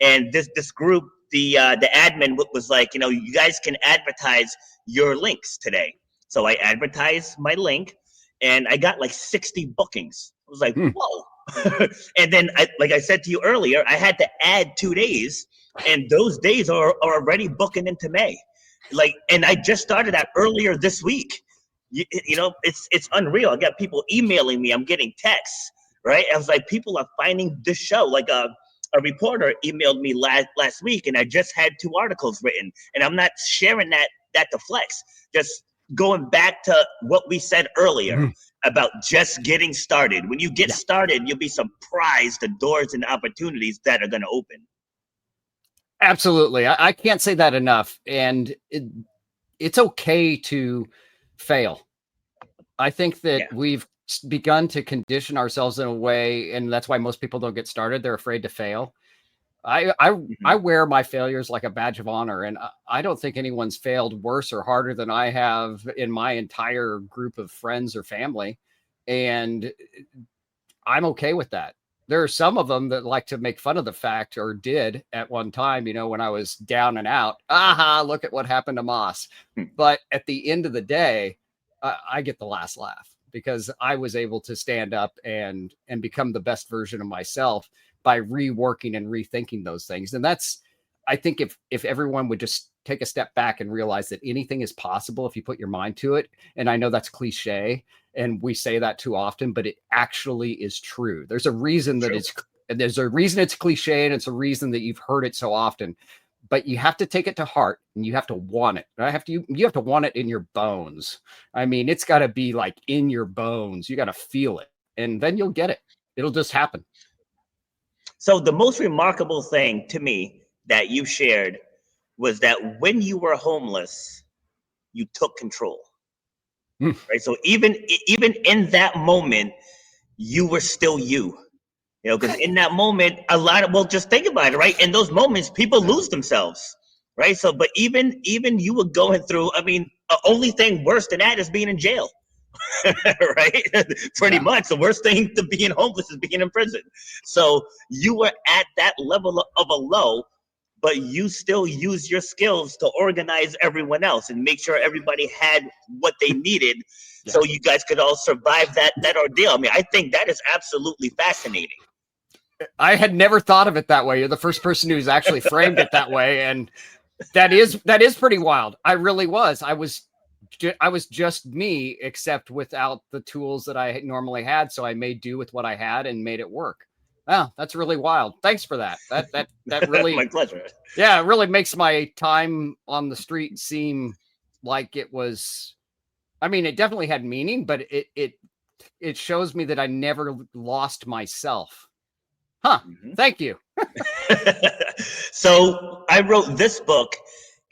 and this group, the admin was like, you guys can advertise your links today. So I advertised my link, and I got like 60 bookings. I was like, whoa. And then, like I said to you earlier, I had to add 2 days, and those days are already booking into May. And I just started that earlier this week. It's unreal. I got people emailing me. I'm getting texts, right? I was like, people are finding this show. Like a reporter emailed me last week, and I just had 2 articles written, and I'm not sharing that to flex. Just going back to what we said earlier about just getting started. When you get started, you'll be surprised the doors and opportunities that are going to open. Absolutely. I can't say that enough. And it's okay to fail. I think that we've begun to condition ourselves in a way, and that's why most people don't get started. They're afraid to fail. I wear my failures like a badge of honor, and I don't think anyone's failed worse or harder than I have in my entire group of friends or family. And I'm okay with that. There are some of them that like to make fun of the fact, or did at one time, when I was down and out. Look at what happened to Moss. But at the end of the day, I get the last laugh because I was able to stand up and become the best version of myself by reworking and rethinking those things. And that's, I think if everyone would just take a step back and realize that anything is possible if you put your mind to it. And I know that's cliche and we say that too often, but it actually is true. There's a reason that it's cliche, and it's a reason that you've heard it so often, but you have to take it to heart and you have to want it. You have to want it in your bones. I mean, it's got to be like in your bones. You got to feel it, and then you'll get it. It'll just happen. So the most remarkable thing to me that you shared was that when you were homeless, you took control. Right. So even in that moment, you were still you. Because in that moment, just think about it, right? In those moments, people lose themselves, right? So, but even you were going through, the only thing worse than that is being in jail, right? Pretty much the worst thing to being homeless is being in prison. So you were at that level of a low, but you still use your skills to organize everyone else and make sure everybody had what they needed. So you guys could all survive that ordeal. I think that is absolutely fascinating. I had never thought of it that way. You're the first person who's actually framed it that way. And that is pretty wild. I really was. I was just me, except without the tools that I normally had. So I made do with what I had and made it work. Wow, that's really wild. Thanks for that. That really my pleasure. Yeah, it really makes my time on the street seem like it was. It definitely had meaning, but it shows me that I never lost myself. Thank you. So I wrote this book.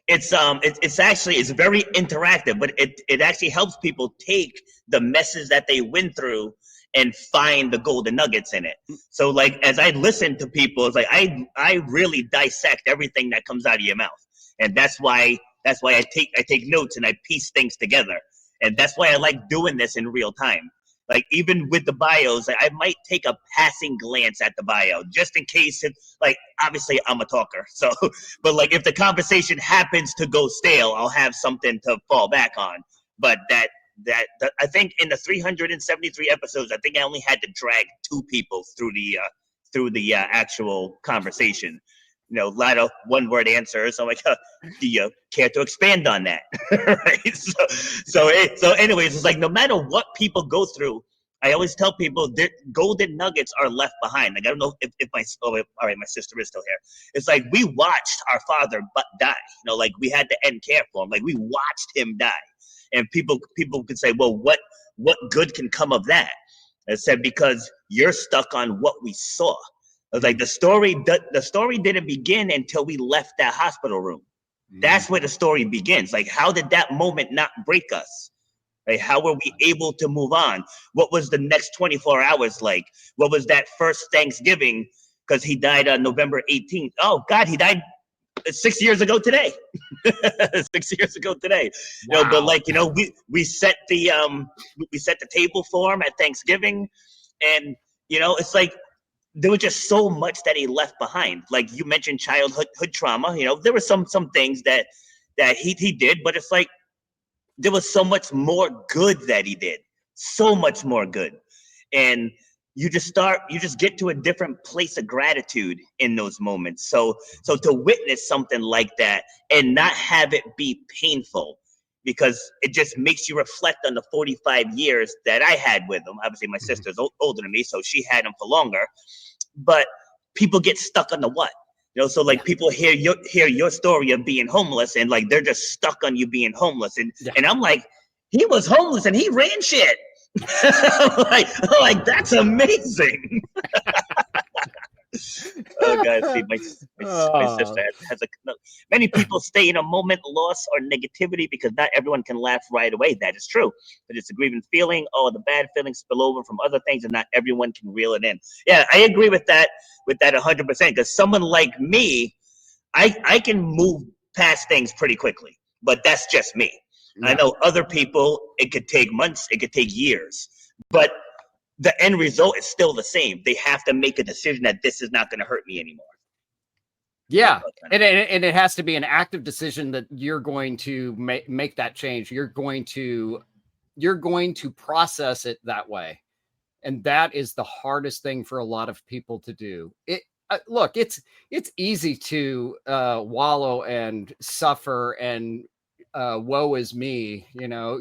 It's very interactive, but it actually helps people take the messes that they went through and find the golden nuggets in it. So like, as I listen to people, it's like, I really dissect everything that comes out of your mouth. And that's why I take notes and I piece things together. And that's why I like doing this in real time. Like, even with the bios, I might take a passing glance at the bio just in case obviously I'm a talker. So, but like, if the conversation happens to go stale, I'll have something to fall back on. But that I think in the 373 episodes, I think I only had to drag 2 people through the actual conversation. A lot of one-word answers. So I'm like, do you care to expand on that? Right. So anyways, it's like, no matter what people go through, I always tell people that golden nuggets are left behind. Like, I don't know if my sister is still here. It's like, we watched our father die. Like, we had to end care for him. Like, we watched him die. And people could say, well, what good can come of that? I said, because you're stuck on what we saw. I was like, the story didn't begin until we left that hospital room. That's where the story begins. Like, how did that moment not break us? right? How were we able to move on? What was the next 24 hours like? What was that first Thanksgiving? Because he died on November 18th. Oh God, he died 6 years ago today. 6 years ago today. Wow. You know, but like, you know, we set the table for him at Thanksgiving, and you know, it's like there was just so much that he left behind. Like you mentioned childhood trauma. You know, there were some things that he did, but it's like there was so much more good that he did. So much more good. And you just get to a different place of gratitude in those moments. So to witness something like that and not have it be painful, because it just makes you reflect on the 45 years that I had with him. Obviously my sister's older than me, so she had him for longer. But people get stuck on the what, you know. So like people hear your story of being homeless, and like they're just stuck on you being homeless, and I'm like, he was homeless and he ran shit. like that's amazing. Oh God, see, my sister has many people stay in a moment of loss or negativity because not everyone can laugh right away. That is true, but it's a grieving feeling. Oh, the bad feelings spill over from other things, and not everyone can reel it in. Yeah, I agree with that 100%. Because someone like me, I can move past things pretty quickly, but that's just me. Yeah. I know other people, it could take months, it could take years, but the end result is still the same. They have to make a decision that this is not going to hurt me anymore. Yeah, and it has to be an active decision that you're going to make that change. You're going to process it that way, and that is the hardest thing for a lot of people to do. Look, it's easy to wallow and suffer and woe is me. You know,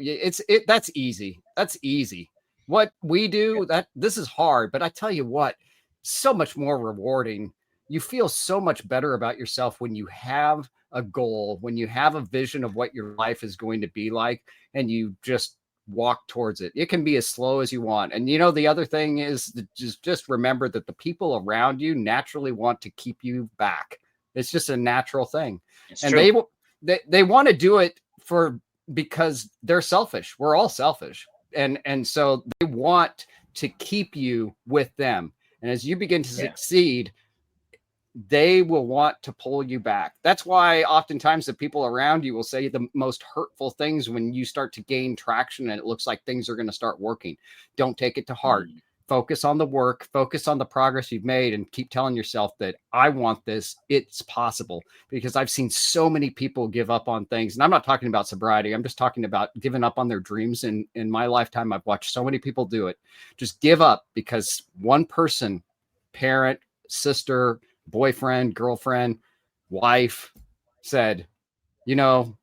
that's easy. That's easy. What we do, this is hard, but I tell you what, so much more rewarding. You feel so much better about yourself when you have a goal, when you have a vision of what your life is going to be like, and you just walk towards it. It can be as slow as you want. And you know, the other thing is just remember that the people around you naturally want to keep you back. It's just a natural thing. It's and true. They want to do it because they're selfish. We're all selfish. And so they want to keep you with them. And as you begin to succeed, they will want to pull you back. That's why oftentimes the people around you will say the most hurtful things when you start to gain traction and it looks like things are going to start working. Don't take it to heart. Focus on the work, focus on the progress you've made, and keep telling yourself that I want this. It's possible, because I've seen so many people give up on things. And I'm not talking about sobriety. I'm just talking about giving up on their dreams. In my lifetime, I've watched so many people do it. Just give up because one person, parent, sister, boyfriend, girlfriend, wife said, you know,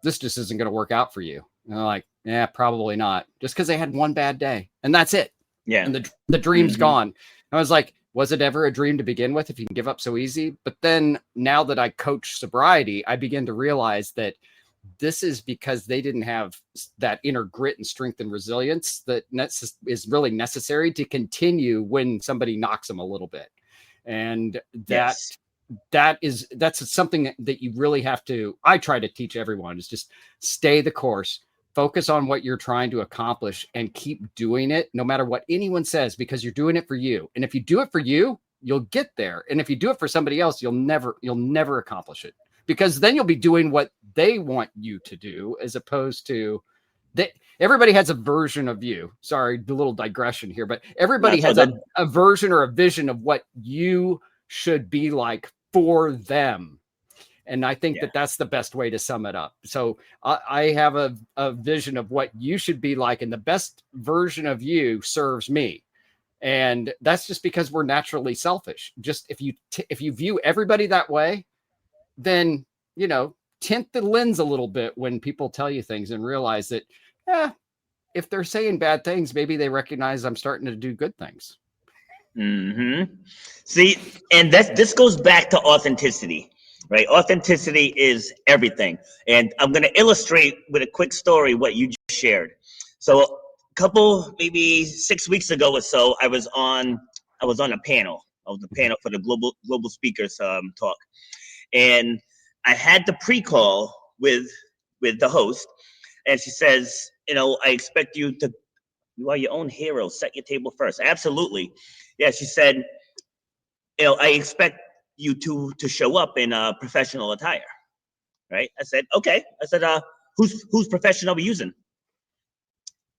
this just isn't going to work out for you. And they're like, yeah, probably not. Just because they had one bad day, and that's it. Yeah. And the dream's gone. I was like, was it ever a dream to begin with if you can give up so easy? But then now that I coach sobriety, I begin to realize that this is because they didn't have that inner grit and strength and resilience that is really necessary to continue when somebody knocks them a little bit. And that's something that you really have to, I try to teach everyone, is just stay the course. Focus on what you're trying to accomplish and keep doing it no matter what anyone says, because you're doing it for you. And if you do it for you, you'll get there. And if you do it for somebody else, you'll never accomplish it, because then you'll be doing what they want you to do, as opposed to everybody has a version of you. Sorry, the little digression here, but everybody has a version or a vision of what you should be like for them. And I think that's the best way to sum it up. So I have a vision of what you should be like, and the best version of you serves me. And that's just because we're naturally selfish. Just if you view everybody that way, then, you know, tint the lens a little bit when people tell you things, and realize that, if they're saying bad things, maybe they recognize I'm starting to do good things. Mm-hmm. See, and this goes back to authenticity. Right? Authenticity is everything. And I'm going to illustrate with a quick story what you just shared. So a couple, maybe 6 weeks ago or so, I was on a panel. I was the panel for the global speakers talk. And I had the pre-call with the host, and she says, I expect you are your own hero. Set your table first. Absolutely. Yeah, she said, I expect you to show up in professional attire. Right? I said, okay. I said, whose profession are we using?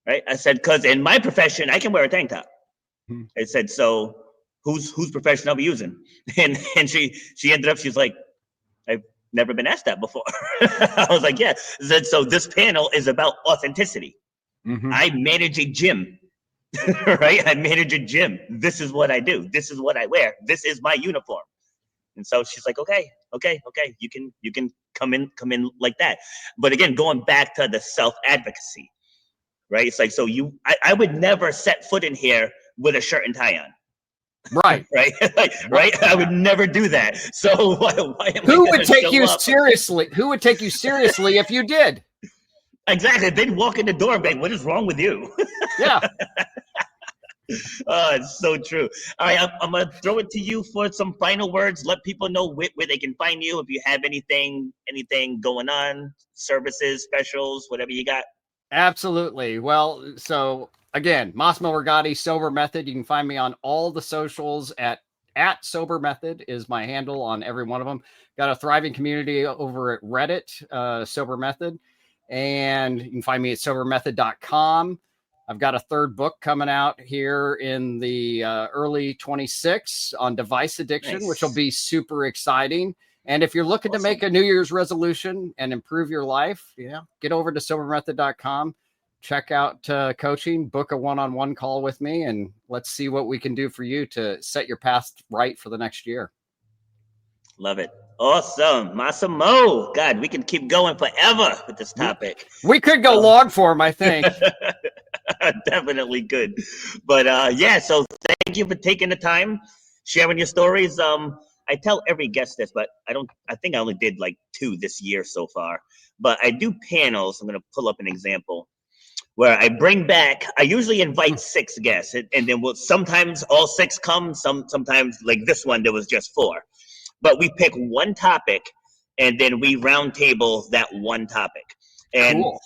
Right? I said, because in my profession, I can wear a tank top. I said, so whose profession are we using? And she ended up, she's like, I've never been asked that before. I was like, yeah. I said, so this panel is about authenticity. I manage a gym, right? I manage a gym. This is what I do. This is what I wear. This is my uniform. And so she's like, okay. You can come in like that. But again, going back to the self-advocacy, right? It's like, so I would never set foot in here with a shirt and tie on. Right. Right. I would never do that. So why who would take you seriously? Who would take you seriously if you did? Exactly. They'd walk in the door and be like, what is wrong with you? Yeah. It's so true. All right, I'm going to throw it to you for some final words. Let people know where they can find you. If you have anything going on, services, specials, whatever you got. Absolutely. Well, so again, Massimo Rigotti, Sober Method. You can find me on all the socials at Sober Method is my handle on every one of them. Got a thriving community over at Reddit, Sober Method. And you can find me at sobermethod.com. I've got a third book coming out here in the early 26 on device addiction, which will be super exciting. And if you're looking to make a New Year's resolution and improve your life, get over to sobermethod.com, check out coaching, book a one-on-one call with me, and let's see what we can do for you to set your path right for the next year. Love it. Awesome. Massimo. God, we can keep going forever with this topic. We could go long form, I think. Definitely good. But so thank you for taking the time, sharing your stories. I tell every guest this, but I think I only did like 2 this year so far. But I do panels. I'm going to pull up an example where I bring back, I usually invite 6 guests, and then sometimes all 6 come, sometimes like this one, there was just 4. But we pick one topic, and then we round table that one topic. And cool.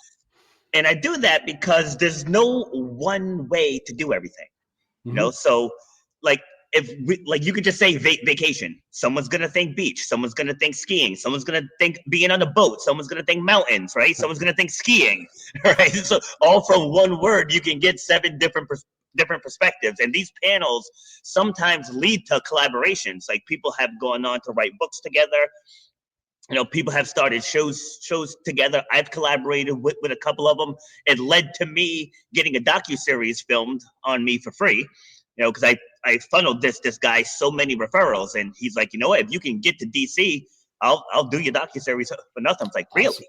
And I do that because there's no one way to do everything. So like you could just say vacation. Someone's gonna think beach. Someone's gonna think skiing. Someone's gonna think being on a boat. Someone's gonna think mountains, right? Someone's gonna think skiing, right? So all from one word, you can get 7 different perspectives. And these panels sometimes lead to collaborations. Like people have gone on to write books together. People have started shows together. I've collaborated with a couple of them. It led to me getting a docuseries filmed on me for free, because I funneled this guy so many referrals, and he's like, if you can get to DC, I'll do your docuseries for nothing. I was like, really?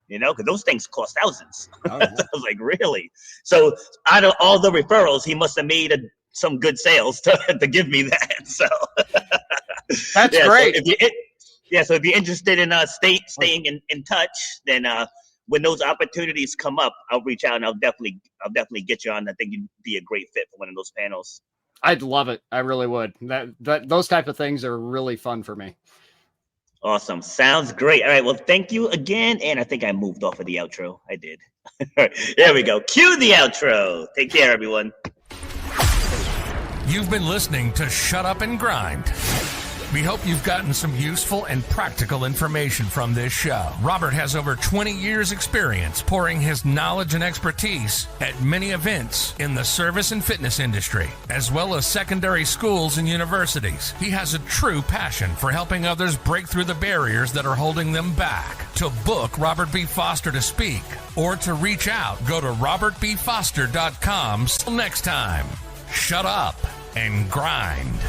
Because those things cost thousands. Oh, yeah. I was like, really? So out of all the referrals, he must have made some good sales to give me that. So that's great. So if you're interested in staying in touch, then when those opportunities come up, I'll reach out and I'll definitely get you on. I think you'd be a great fit for one of those panels. I'd love it. I really would. Those type of things are really fun for me. Awesome. Sounds great. All right. Well, thank you again. And I think I moved off of the outro. I did. There we go. Cue the outro. Take care, everyone. You've been listening to Shut Up and Grind. We hope you've gotten some useful and practical information from this show. Robert has over 20 years experience pouring his knowledge and expertise at many events in the service and fitness industry, as well as secondary schools and universities. He has a true passion for helping others break through the barriers that are holding them back. To book Robert B. Foster to speak or to reach out, go to robertbfoster.com. Till next time, shut up and grind.